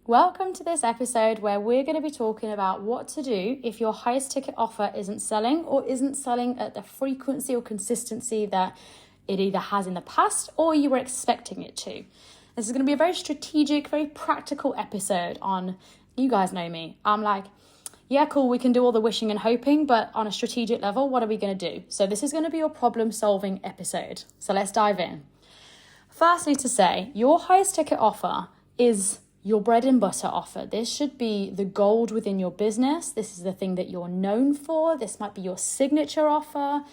Welcome to this episode where we're going to be talking about what to do if your highest ticket offer isn't selling or isn't selling at the frequency or consistency that it either has in the past or you were expecting it to. This is going to be a very strategic, very practical episode on, you guys know me, I'm like, yeah, cool, we can do all the wishing and hoping, but on a strategic level, what are we going to do? So this is going to be your problem-solving episode. So let's dive in. Firstly, to say, your highest ticket offer is your bread and butter offer. This should be the gold within your business. This is the thing that you're known for. This might be your signature offer.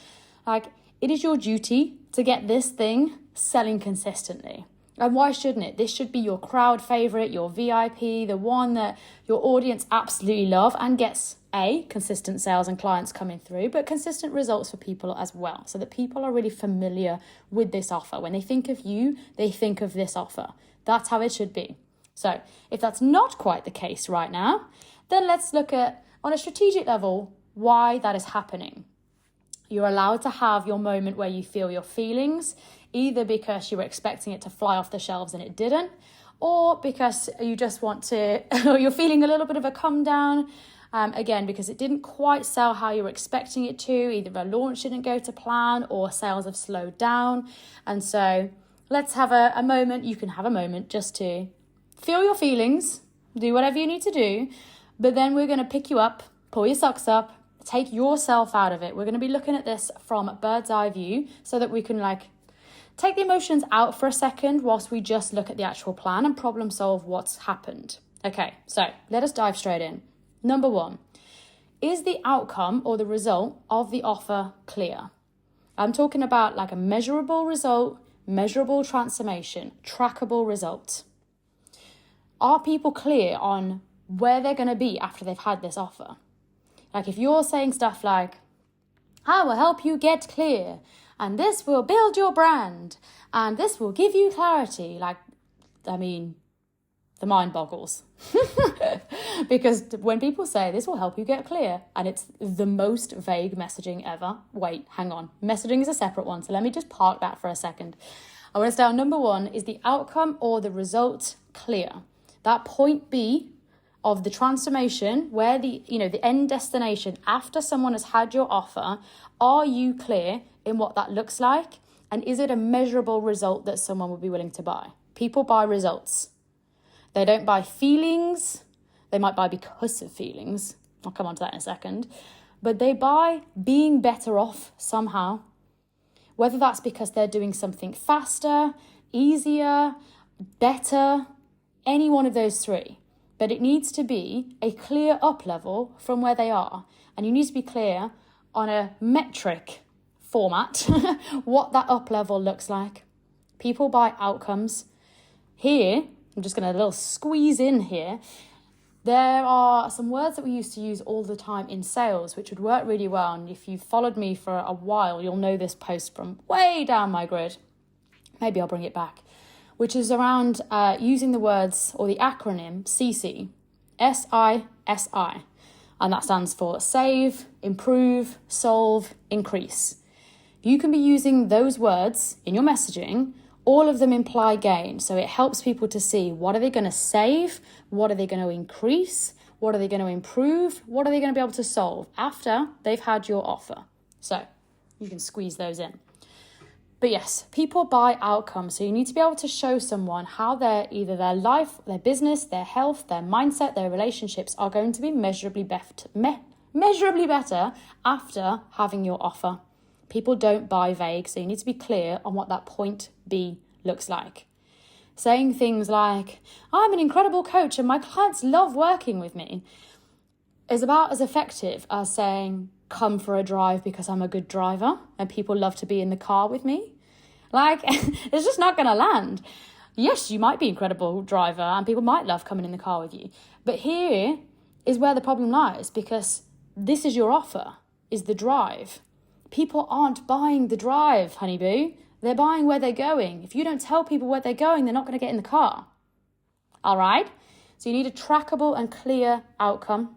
Like, it is your duty to get this thing selling consistently. And why shouldn't it? This should be your crowd favorite, your VIP, the one that your audience absolutely love and gets consistent sales and clients coming through, but consistent results for people as well, so that people are really familiar with this offer. When they think of you, they think of this offer. That's how it should be. So if that's not quite the case right now, then let's look at, on a strategic level, why that is happening. You're allowed to have your moment where you feel your feelings, either because you were expecting it to fly off the shelves and it didn't, or because you just want to, or you're feeling a little bit of a come down, again, because it didn't quite sell how you were expecting it to, either a launch didn't go to plan or sales have slowed down. And so let's have a moment, you can have a moment just to feel your feelings, do whatever you need to do, but then we're going to pick you up, pull your socks up, take yourself out of it. We're going to be looking at this from a bird's eye view so that we can take the emotions out for a second whilst we just look at the actual plan and problem solve what's happened. Okay, so let us dive straight in. Number one, is the outcome or the result of the offer clear? I'm talking about like a measurable result, measurable transformation, trackable result. Are people clear on where they're going to be after they've had this offer? Like if you're saying stuff like, I will help you get clear, and this will build your brand, and this will give you clarity. The mind boggles. Because when people say this will help you get clear, and it's the most vague messaging ever. Wait, hang on. Messaging is a separate one, so let me just park that for a second. I want to stay on number one, is the outcome or the result clear? That point B of the transformation, where the end destination after someone has had your offer, are you clear in what that looks like? And is it a measurable result that someone would be willing to buy? People buy results. They don't buy feelings. They might buy because of feelings. I'll come on to that in a second. But they buy being better off somehow. Whether that's because they're doing something faster, easier, better, any one of those three. But it needs to be a clear up level from where they are. And you need to be clear on a metric format what that up level looks like. People buy outcomes. Here, I'm just going to a little squeeze in here. There are some words that we used to use all the time in sales, which would work really well. And if you've followed me for a while, you'll know this post from way down my grid. Maybe I'll bring it back. Which is around using the words or the acronym CC, SISI. And that stands for save, improve, solve, increase. You can be using those words in your messaging. All of them imply gain. So it helps people to see, what are they going to save? What are they going to increase? What are they going to improve? What are they going to be able to solve after they've had your offer? So you can squeeze those in. But yes, people buy outcomes. So you need to be able to show someone how either their life, their business, their health, their mindset, their relationships are going to be measurably better after having your offer. People don't buy vague, so you need to be clear on what that point B looks like. Saying things like, I'm an incredible coach and my clients love working with me, is about as effective as saying, come for a drive because I'm a good driver and people love to be in the car with me. It's just not going to land. Yes, you might be an incredible driver and people might love coming in the car with you. But here is where the problem lies, because this is your offer, is the drive. People aren't buying the drive, honeyboo. They're buying where they're going. If you don't tell people where they're going, they're not going to get in the car. All right? So you need a trackable and clear outcome.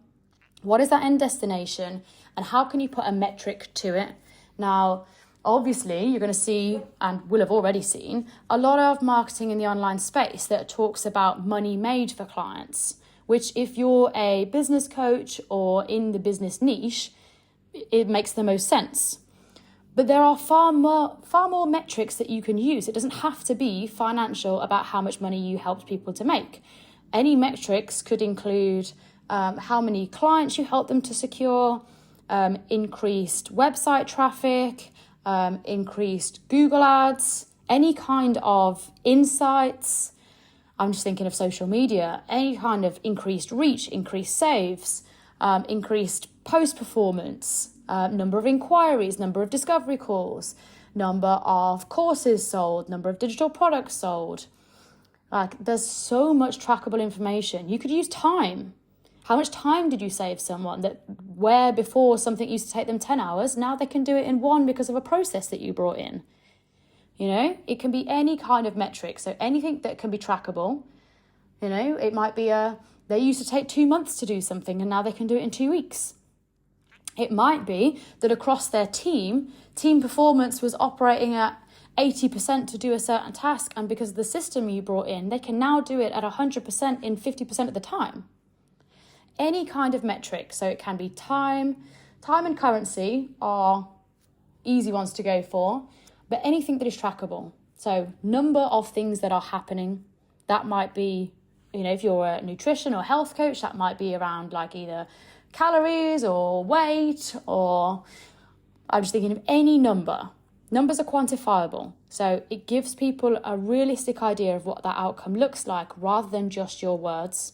What is that end destination? And how can you put a metric to it? Now, Obviously, you're going to see, and will have already seen, a lot of marketing in the online space that talks about money made for clients, which if you're a business coach or in the business niche, it makes the most sense. But there are far more metrics that you can use. It doesn't have to be financial about how much money you helped people to make. Any metrics could include how many clients you helped them to secure, increased website traffic, increased Google ads, any kind of insights. I'm just thinking of social media, any kind of increased reach, increased saves, increased post performance, number of inquiries, number of discovery calls, number of courses sold, number of digital products sold. Like, there's so much trackable information. You could use time. How much time did you save someone that where before something used to take them 10 hours, now they can do it in 1 because of a process that you brought in? You know, it can be any kind of metric. So anything that can be trackable. You know, it might be they used to take 2 months to do something and now they can do it in 2 weeks. It might be that across their team performance was operating at 80% to do a certain task, and because of the system you brought in, they can now do it at 100% in 50% of the time. Any kind of metric, so it can be time and currency are easy ones to go for, but anything that is trackable. So number of things that are happening, that might be, you know, if you're a nutrition or health coach, that might be around like either calories or weight, or I'm just thinking of any number. Numbers are quantifiable, so it gives people a realistic idea of what that outcome looks like rather than just your words.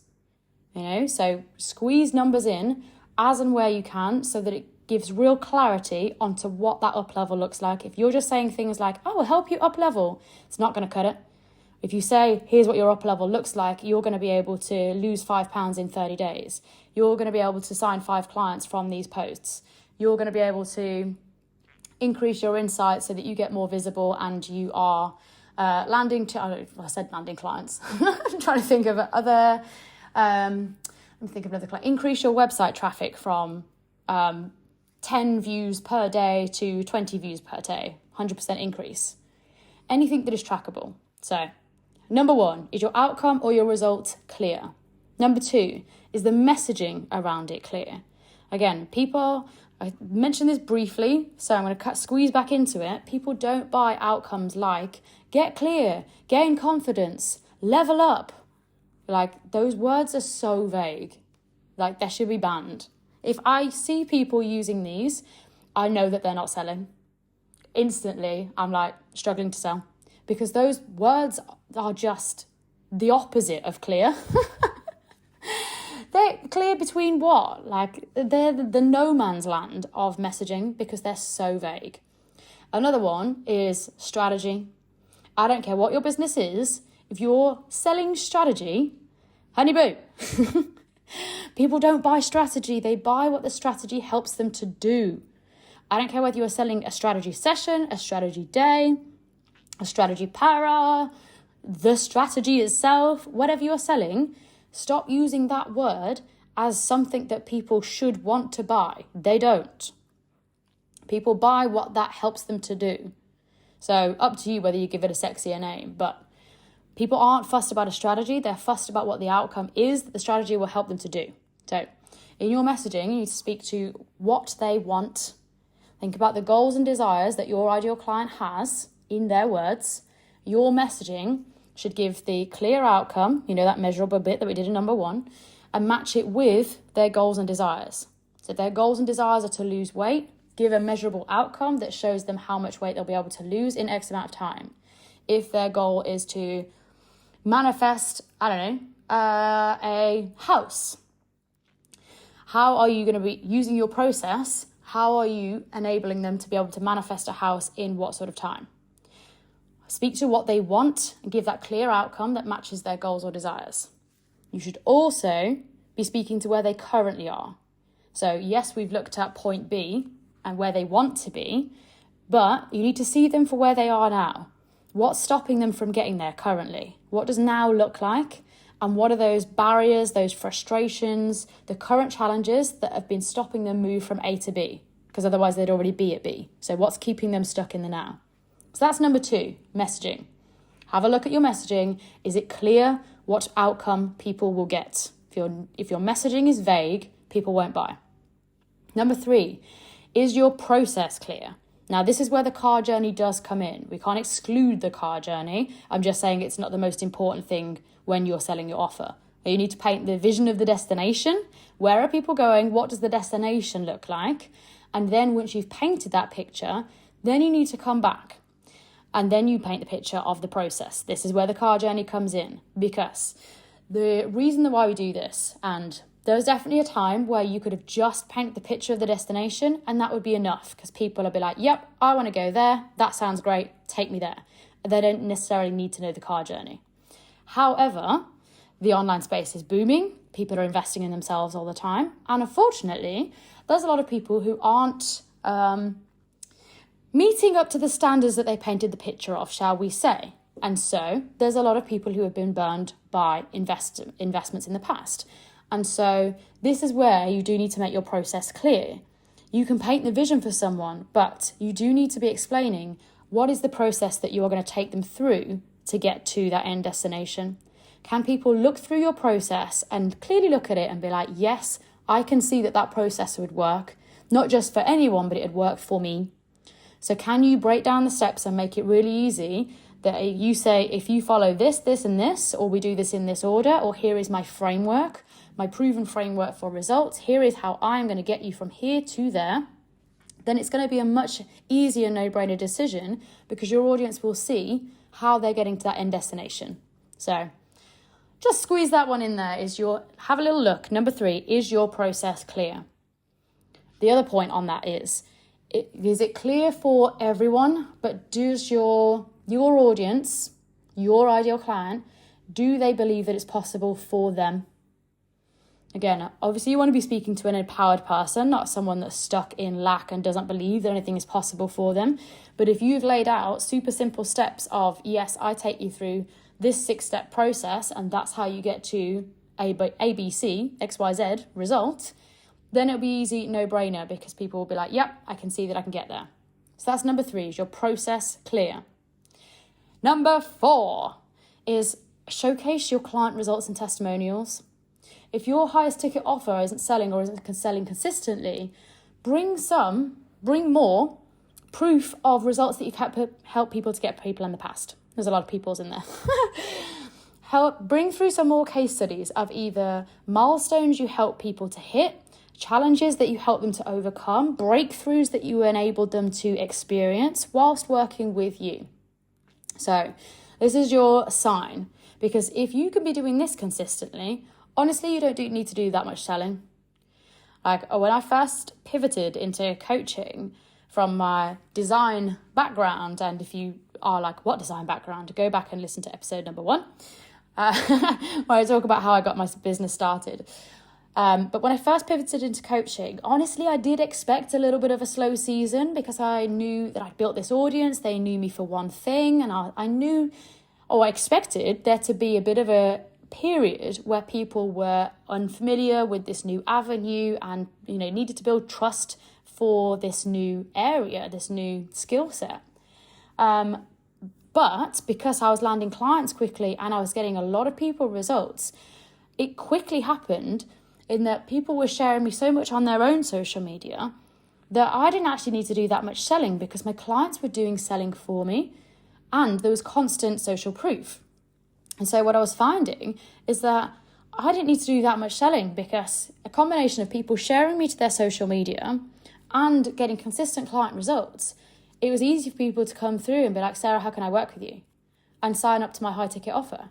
You know, so squeeze numbers in as and where you can so that it gives real clarity onto what that up level looks like. If you're just saying things like, oh, we'll help you up level, it's not going to cut it. If you say, here's what your up level looks like, you're going to be able to lose 5 pounds in 30 days. You're going to be able to sign 5 clients from these posts. You're going to be able to increase your insights so that you get more visible and you are landing clients. I'm trying to think of other, another client. Increase your website traffic from 10 views per day to 20 views per day, 100% increase. Anything that is trackable. So, number 1, is your outcome or your result clear? Number 2, is the messaging around it clear? Again, I mentioned this briefly, so I'm going to squeeze back into it. People don't buy outcomes like get clear, gain confidence, level up. Like, those words are so vague. Like, they should be banned. If I see people using these, I know that they're not selling. Instantly, I'm like struggling to sell because those words are just the opposite of clear. They're clear between what? Like, they're the no man's land of messaging because they're so vague. Another one is strategy. I don't care what your business is. If you're selling strategy, honey boo. People don't buy strategy. They buy what the strategy helps them to do. I don't care whether you're selling a strategy session, a strategy day, a strategy para, the strategy itself, whatever you're selling. Stop using that word as something that people should want to buy. They don't. People buy what that helps them to do. So up to you whether you give it a sexier name. But people aren't fussed about a strategy. They're fussed about what the outcome is that the strategy will help them to do. So in your messaging, you need to speak to what they want. Think about the goals and desires that your ideal client has in their words. Your messaging should give the clear outcome, you know, that measurable bit that we did in number 1, and match it with their goals and desires. So if their goals and desires are to lose weight, give a measurable outcome that shows them how much weight they'll be able to lose in X amount of time. If their goal is to manifest, a house, how are you going to be using your process? How are you enabling them to be able to manifest a house in what sort of time? Speak to what they want and give that clear outcome that matches their goals or desires. You should also be speaking to where they currently are. So yes, we've looked at point B and where they want to be, but you need to see them for where they are now. What's stopping them from getting there currently? What does now look like? And what are those barriers, those frustrations, the current challenges that have been stopping them move from A to B? because otherwise they'd already be at B. So what's keeping them stuck in the now? So that's number 2, messaging. Have a look at your messaging. Is it clear what outcome people will get? If your messaging is vague, people won't buy. Number 3, is your process clear? Now, this is where the car journey does come in. We can't exclude the car journey. I'm just saying it's not the most important thing when you're selling your offer. You need to paint the vision of the destination. Where are people going? What does the destination look like? And then once you've painted that picture, then you need to come back. And then you paint the picture of the process. This is where the car journey comes in, because the reason why we do this, and there's definitely a time where you could have just painted the picture of the destination and that would be enough, because people will be like, yep, I want to go there. That sounds great. Take me there. They don't necessarily need to know the car journey. However, the online space is booming. People are investing in themselves all the time. And unfortunately, there's a lot of people who aren't meeting up to the standards that they painted the picture of, shall we say. And so there's a lot of people who have been burned by investments in the past. And so this is where you do need to make your process clear. You can paint the vision for someone, but you do need to be explaining what is the process that you are going to take them through to get to that end destination. Can people look through your process and clearly look at it and be like, yes, I can see that process would work, not just for anyone, but it would work for me. So can you break down the steps and make it really easy that you say, if you follow this, this, and this, or we do this in this order, or here is my framework, my proven framework for results, here is how I'm going to get you from here to there, then it's going to be a much easier no-brainer decision, because your audience will see how they're getting to that end destination. So just squeeze that one in there. Have a little look. Number 3, is your process clear? The other point on that is it clear for everyone, but does your audience, your ideal client, do they believe that it's possible for them? Again, obviously you want to be speaking to an empowered person, not someone that's stuck in lack and doesn't believe that anything is possible for them. But if you've laid out super simple steps of, yes, I take you through this 6-step process and that's how you get to ABC, XYZ result, then it'll be easy, no-brainer, because people will be like, yep, I can see that I can get there. So that's number 3, is your process clear. Number 4 is showcase your client results and testimonials. If your highest ticket offer isn't selling or isn't selling consistently, bring more proof of results that you've helped people to get people in the past. There's a lot of peoples in there. Bring through some more case studies of either milestones you help people to hit, challenges that you help them to overcome, breakthroughs that you enabled them to experience whilst working with you. So this is your sign, because if you can be doing this consistently, honestly, you don't need to do that much selling. Like when I first pivoted into coaching from my design background, and if you are like, what design background? Go back and listen to episode number 1, where I talk about how I got my business started. But when I first pivoted into coaching, honestly, I did expect a little bit of a slow season, because I knew that I'd built this audience. They knew me for one thing, and I expected there to be a bit of a period where people were unfamiliar with this new avenue and, needed to build trust for this new area, this new skill set. But because I was landing clients quickly and I was getting a lot of people results, it quickly happened in that people were sharing me so much on their own social media that I didn't actually need to do that much selling, because my clients were doing selling for me and there was constant social proof. And so what I was finding is that I didn't need to do that much selling, because a combination of people sharing me to their social media and getting consistent client results, it was easy for people to come through and be like, Sarah, how can I work with you? And sign up to my high ticket offer.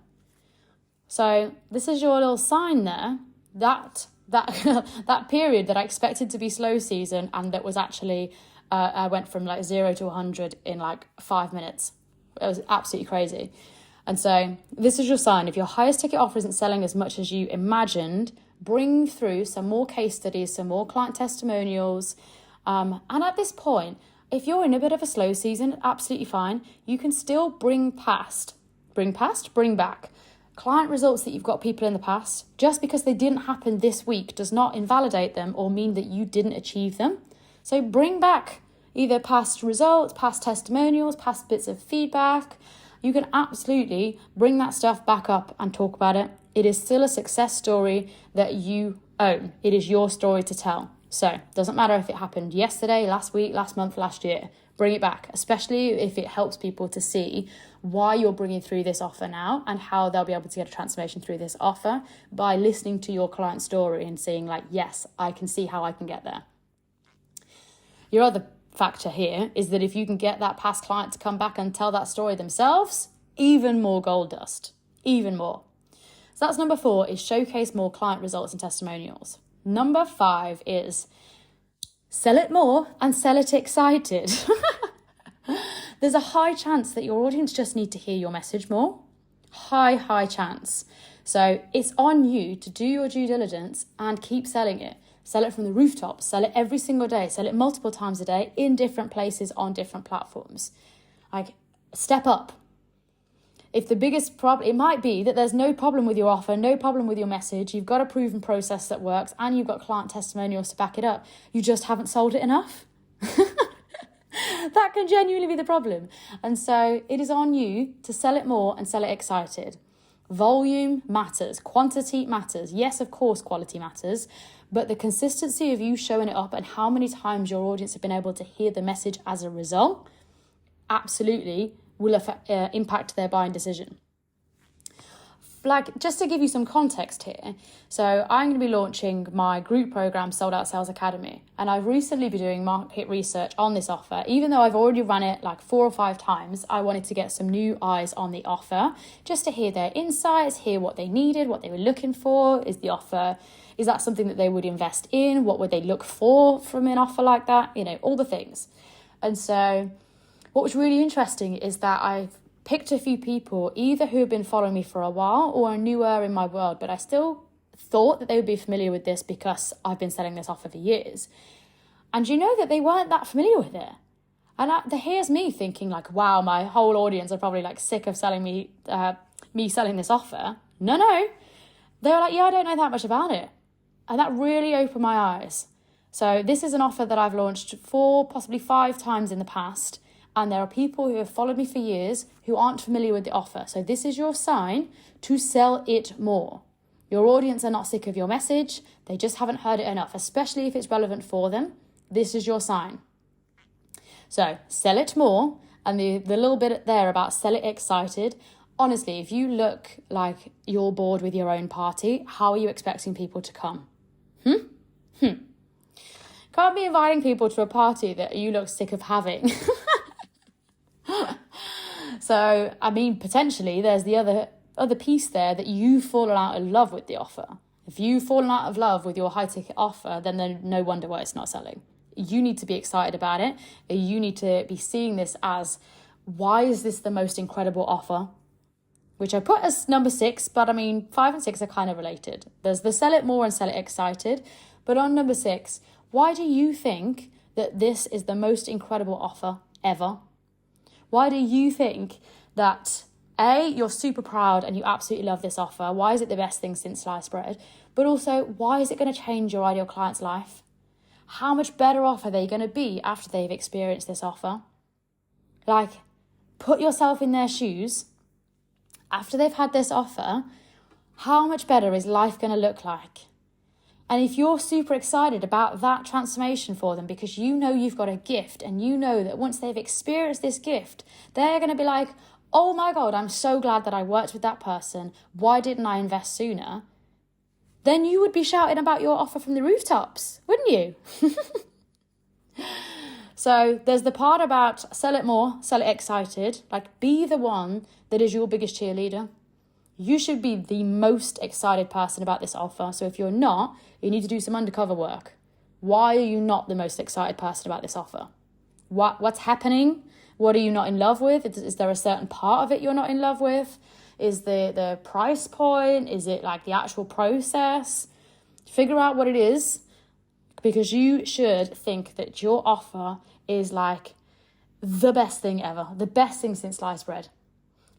So this is your little sign there that period that I expected to be slow season, and that was actually, I went from like 0 to 100 in like 5 minutes. It was absolutely crazy. And so this is your sign. If your highest ticket offer isn't selling as much as you imagined, bring through some more case studies, some more client testimonials. And at this point, if you're in a bit of a slow season, absolutely fine. You can still bring back client results that you've got people in the past. Just because they didn't happen this week does not invalidate them or mean that you didn't achieve them. So bring back either past results, past testimonials, past bits of feedback. You can absolutely bring that stuff back up and talk about it. It is still a success story that you own. It is your story to tell. So it doesn't matter if it happened yesterday, last week, last month, last year. Bring it back, especially if it helps people to see why you're bringing through this offer now and how they'll be able to get a transformation through this offer by listening to your client's story and seeing like, yes, I can see how I can get there. Your other factor here is that if you can get that past client to come back and tell that story themselves, even more gold dust, even more. So that's number 4, is showcase more client results and testimonials. Number 5 is sell it more and sell it excited. There's a high chance that your audience just need to hear your message more. High chance. So it's on you to do your due diligence and keep selling it. Sell it from the rooftops, sell it every single day, sell it multiple times a day in different places on different platforms. Like, step up. If the biggest problem, it might be that there's no problem with your offer, no problem with your message, you've got a proven process that works and you've got client testimonials to back it up. You just haven't sold it enough. That can genuinely be the problem. And so it is on you to sell it more and sell it excited. Volume matters, quantity matters. Yes, of course, quality matters, but the consistency of you showing it up and how many times your audience have been able to hear the message as a result absolutely will impact their buying decision. Like, just to give you some context here, so I'm going to be launching my group program, Sold Out Sales Academy, and I've recently been doing market research on this offer. Even though I've already run it like 4 or 5 times, I wanted to get some new eyes on the offer, just to hear their insights, hear what they needed, what they were looking for. Is that something that they would invest in? What would they look for from an offer like that? You know, all the things. And so what was really interesting is that I've picked a few people, either who have been following me for a while or are newer in my world, but I still thought that they would be familiar with this because I've been selling this offer for years. And you know that they weren't that familiar with it. And here's me thinking like, wow, my whole audience are probably like sick of selling me selling this offer. No. They were like, yeah, I don't know that much about it. And that really opened my eyes. So this is an offer that I've launched 4, possibly 5 times in the past. And there are people who have followed me for years who aren't familiar with the offer. So this is your sign to sell it more. Your audience are not sick of your message. They just haven't heard it enough, especially if it's relevant for them. This is your sign. So sell it more. And the little bit there about sell it excited. Honestly, if you look like you're bored with your own party, how are you expecting people to come? Can't be inviting people to a party that you look sick of having. So, I mean, potentially there's the other piece there that you've fallen out of love with the offer. If you've fallen out of love with your high ticket offer, then no wonder why it's not selling. You need to be excited about it. You need to be seeing this as, why is this the most incredible offer? Which I put as number 6, but I mean, 5 and 6 are kind of related. There's the sell it more and sell it excited. But on number 6, why do you think that this is the most incredible offer ever? Why do you think that, A, you're super proud and you absolutely love this offer? Why is it the best thing since sliced bread? But also, why is it going to change your ideal client's life? How much better off are they going to be after they've experienced this offer? Like, put yourself in their shoes. After they've had this offer, how much better is life going to look like? And if you're super excited about that transformation for them because you know you've got a gift and you know that once they've experienced this gift, they're going to be like, oh my God, I'm so glad that I worked with that person. Why didn't I invest sooner? Then you would be shouting about your offer from the rooftops, wouldn't you? So there's the part about sell it more, sell it excited. Like, be the one that is your biggest cheerleader. You should be the most excited person about this offer. So if you're not, you need to do some undercover work. Why are you not the most excited person about this offer? What's happening? What are you not in love with? Is there a certain part of it you're not in love with? Is the price point? Is it like the actual process? Figure out what it is, because you should think that your offer is like the best thing ever, the best thing since sliced bread.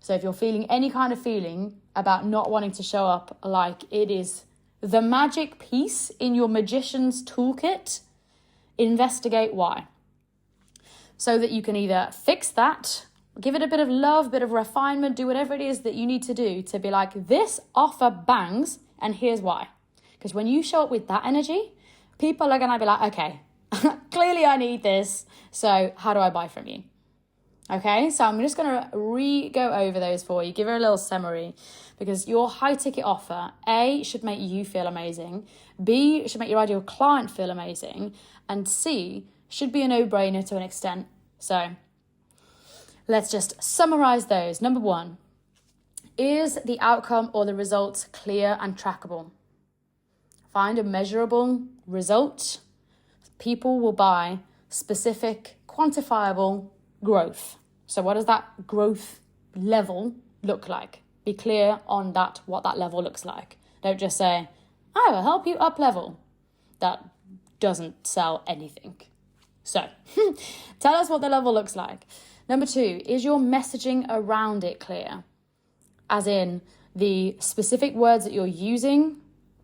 So if you're feeling any kind of feeling about not wanting to show up like it is the magic piece in your magician's toolkit, investigate why. So that you can either fix that, give it a bit of love, a bit of refinement, do whatever it is that you need to do to be like, this offer bangs and here's why. Because when you show up with that energy, people are going to be like, okay, clearly I need this. So how do I buy from you? Okay, so I'm just going to go over those for you, give her a little summary, because your high ticket offer, A, should make you feel amazing, B, should make your ideal client feel amazing, and C, should be a no-brainer to an extent. So let's just summarize those. Number 1, is the outcome or the results clear and trackable? Find a measurable result. People will buy specific, quantifiable growth. So what does that growth level look like? Be clear on that, what that level looks like. Don't just say, I will help you up level. That doesn't sell anything. So tell us what the level looks like. Number 2, is your messaging around it clear? As in the specific words that you're using,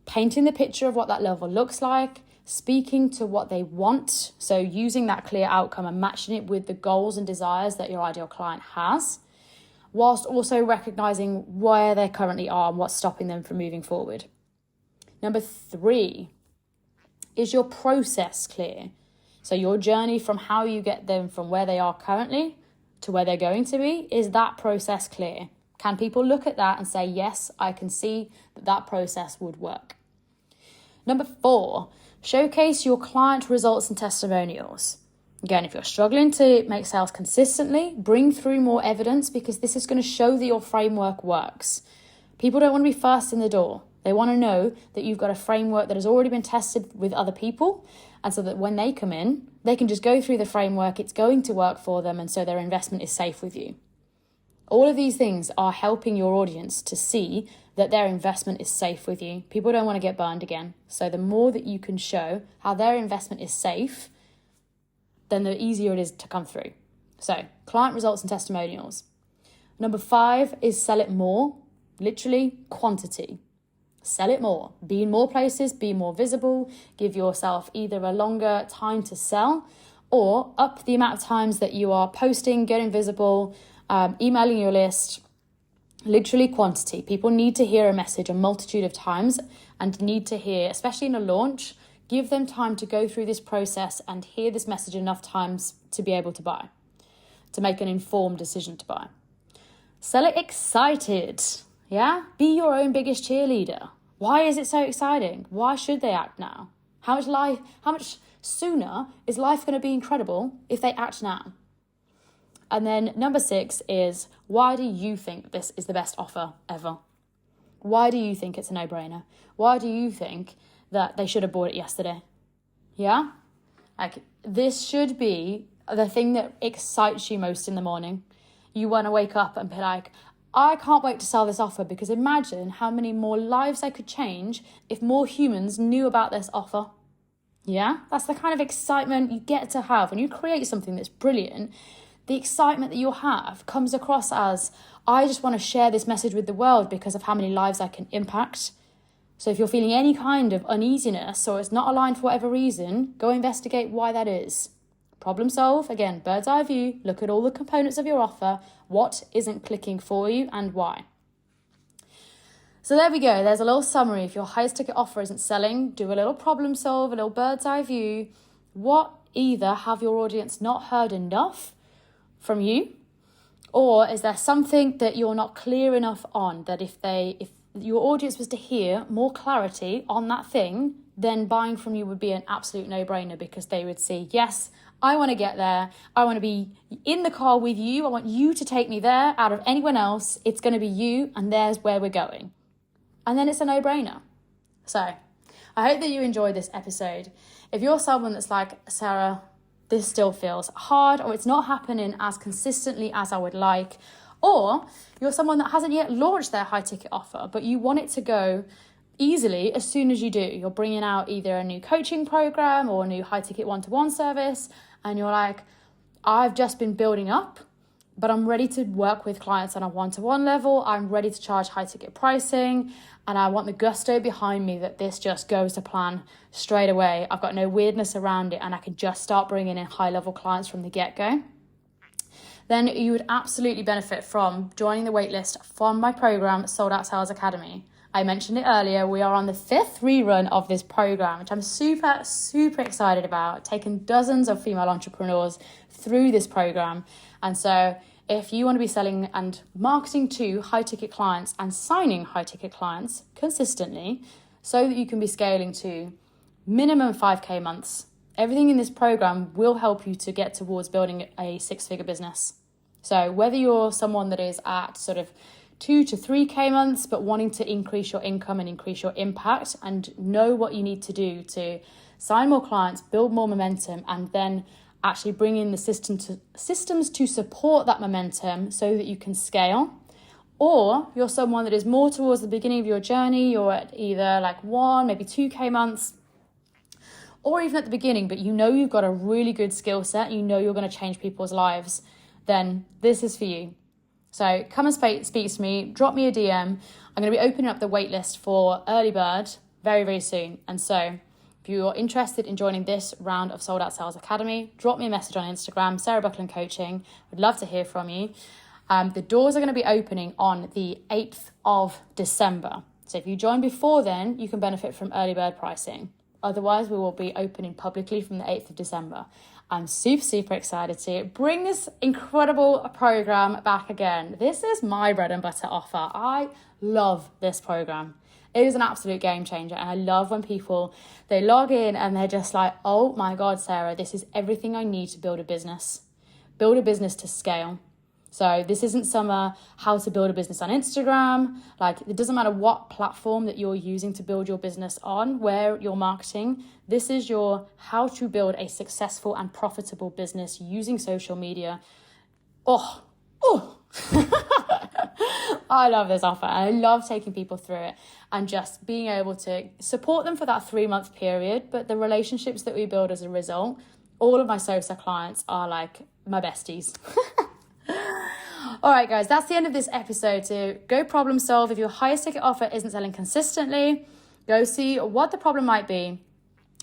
painting the picture of what that level looks like, speaking to what they want, so using that clear outcome and matching it with the goals and desires that your ideal client has, whilst also recognizing where they currently are and what's stopping them from moving forward. Number 3, is your process clear? So your journey from how you get them from where they are currently to where they're going to be, is that process clear? Can people look at that and say, yes, I can see that that process would work? Number 4, showcase your client results and testimonials. Again, if you're struggling to make sales consistently, bring through more evidence, because this is going to show that your framework works. People don't want to be first in the door. They want to know that you've got a framework that has already been tested with other people, and so that when they come in, they can just go through the framework, it's going to work for them, and so their investment is safe with you. All of these things are helping your audience to see that their investment is safe with you. People don't want to get burned again. So the more that you can show how their investment is safe, then the easier it is to come through. So client results and testimonials. Number 5 is sell it more, literally quantity. Sell it more, be in more places, be more visible, give yourself either a longer time to sell or up the amount of times that you are posting, getting visible, emailing your list. Literally quantity. People need to hear a message a multitude of times and need to hear, especially in a launch, give them time to go through this process and hear this message enough times to be able to buy, to make an informed decision to buy. Sell it excited. Yeah? Be your own biggest cheerleader. Why is it so exciting? Why should they act now? How much sooner is life going to be incredible if they act now? And then number 6 is, why do you think this is the best offer ever? Why do you think it's a no-brainer? Why do you think that they should have bought it yesterday? Yeah? Like, this should be the thing that excites you most in the morning. You want to wake up and be like, I can't wait to sell this offer, because imagine how many more lives I could change if more humans knew about this offer. Yeah? That's the kind of excitement you get to have when you create something that's brilliant. The excitement that you'll have comes across as, I just want to share this message with the world because of how many lives I can impact. So if you're feeling any kind of uneasiness or it's not aligned for whatever reason, go investigate why that is. Problem solve, again, bird's eye view, look at all the components of your offer, what isn't clicking for you and why. So there we go, there's a little summary. If your highest ticket offer isn't selling, do a little problem solve, a little bird's eye view. What either have your audience not heard enough from you, or is there something that you're not clear enough on, that if your audience was to hear more clarity on that thing, then buying from you would be an absolute no-brainer, because they would see, yes, I want to get there. I want to be in the car with you. I want you to take me there. Out of anyone else, it's going to be you, and there's where we're going. And then it's a no-brainer. So I hope that you enjoyed this episode. If you're someone that's like, Sarah, this still feels hard, or it's not happening as consistently as I would like, or you're someone that hasn't yet launched their high ticket offer, but you want it to go easily as soon as you do. You're bringing out either a new coaching program or a new high ticket one-to-one service, and you're like, I've just been building up but I'm ready to work with clients on a one-to-one level. I'm ready to charge high ticket pricing, and I want the gusto behind me that this just goes to plan straight away. I've got no weirdness around it, and I can just start bringing in high-level clients from the get-go. Then you would absolutely benefit from joining the waitlist from my program, Sold Out Sales Academy. I mentioned it earlier, we are on the 5th rerun of this program, which I'm super, super excited about, taking dozens of female entrepreneurs through this program. And so if you want to be selling and marketing to high ticket clients and signing high ticket clients consistently so that you can be scaling to minimum 5K months, everything in this program will help you to get towards building a 6-figure business. So whether you're someone that is at sort of 2 to 3K months, but wanting to increase your income and increase your impact and know what you need to do to sign more clients, build more momentum, and then actually bring in the systems to support that momentum so that you can scale. Or you're someone that is more towards the beginning of your journey, you're at either like 1, maybe 2K months, or even at the beginning, but you know you've got a really good skill set, you know you're going to change people's lives, then this is for you. So come and speak to me, drop me a DM. I'm going to be opening up the waitlist for Early Bird very, very soon. And so if you're interested in joining this round of Sold Out Sales Academy, drop me a message on Instagram, Sarah Buckland Coaching. Would love to hear from you. The doors are going to be opening on the 8th of December. So if you join before then, you can benefit from early bird pricing. Otherwise, we will be opening publicly from the 8th of December. I'm super, super excited to bring this incredible program back again. This is my bread and butter offer. I love this program. It is an absolute game changer. And I love when people, they log in and they're just like, oh my God, Sarah, this is everything I need to build a business to scale. So this isn't some how to build a business on Instagram. Like, it doesn't matter what platform that you're using to build your business on, where you're marketing. This is your how to build a successful and profitable business using social media. Oh. I love this offer. I love taking people through it and just being able to support them for that 3-month period. But the relationships that we build as a result, all of my SOSA clients are like my besties. All right, guys, that's the end of this episode. So go problem solve. If your highest ticket offer isn't selling consistently, go see what the problem might be.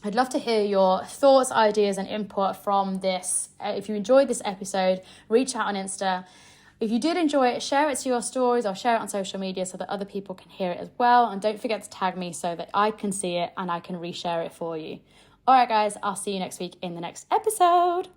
I'd love to hear your thoughts, ideas, and input from this. If you enjoyed this episode, reach out on Insta. If you did enjoy it, share it to your stories or share it on social media so that other people can hear it as well. And don't forget to tag me so that I can see it and I can reshare it for you. All right, guys, I'll see you next week in the next episode.